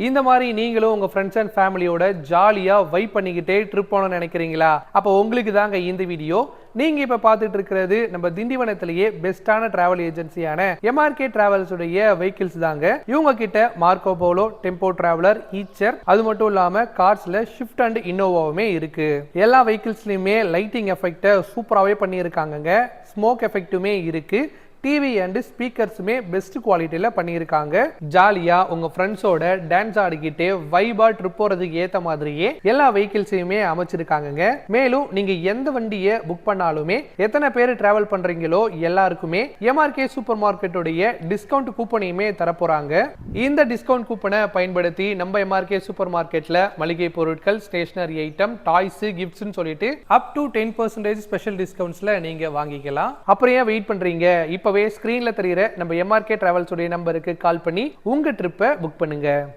இந்த மாதிரி நீங்களும் உங்க ஃப்ரெண்ட்ஸ் அண்ட் ஃபேமிலியோட ஜாலியா வைப் பண்ணிக்கிட்டே ட்ரிப் போகணும்னு நினைக்கிறீங்களா? அப்போ உங்களுக்கு தாங்க இந்த வீடியோ. நீங்க இப்ப பார்த்துட்டு இருக்கிறது நம்ம திண்டிவனத்திலேயே பெஸ்டான டிராவல் ஏஜென்சியான எம்ஆர்கே டிராவல்ஸ் உடைய வெஹிக்கிள்ஸ் தாங்க. இவங்க கிட்ட Marco polo, tempo traveller, Eicher, அது மட்டும் இல்லாம கார்ஸ்ல ஷிஃப்ட் அண்ட் இன்னோவாவுமே இருக்கு. எல்லா வெஹிக்கிள்ஸ்லயுமே லைட்டிங் எஃபெக்ட சூப்பராகவே பண்ணியிருக்காங்க. ஸ்மோக் எஃபெக்ட்டுமே இருக்கு. டிவி அண்ட் ஸ்பீக்கர்ஸுமே பெஸ்ட் குவாலிட்டியில் பண்ணியிருக்காங்க. ஜாலியா உங்க ஃப்ரெண்ட்ஸோட டான்ஸ் ஆடிக்கிட்டே வைபா ட்ரிப் போறதுக்கு ஏற்ற மாதிரியே எல்லா வெஹிக்கிள்ஸையுமே அமைச்சிருக்காங்க. மேலும் நீங்க எந்த வண்டியை புக் பண்ணாலுமே எத்தனை பேர் டிராவல் பண்றீங்களோ எல்லாருக்குமே எம்ஆர்கே சூப்பர் மார்க்கெட்டுடைய டிஸ்கவுண்ட் கூப்பனையுமே தரப்போறாங்க. இந்த டிஸ்கவுண்ட் கூப்பனை பயன்படுத்தி நம்ம எம்ஆர்கே சூப்பர் மார்க்கெட்ல மளிகை பொருட்கள், ஸ்டேஷனரி ஐட்டம், டாய்ஸ், கிஃப்ட்ஸ்னு சொல்லிட்டு அப் டு 10% ஸ்பெஷல் டிஸ்கவுண்ட்ஸ்ல நீங்க வாங்கிக்கலாம். அப்புறம் ஏன் வெயிட் பண்றீங்க? இப்பவே ஸ்கிரீன்ல தெரியுற நம்ம எம்ஆர்கே டிராவல்ஸ் உடைய நம்பருக்கு கால் பண்ணி உங்க ட்ரிப்பை புக் பண்ணுங்க.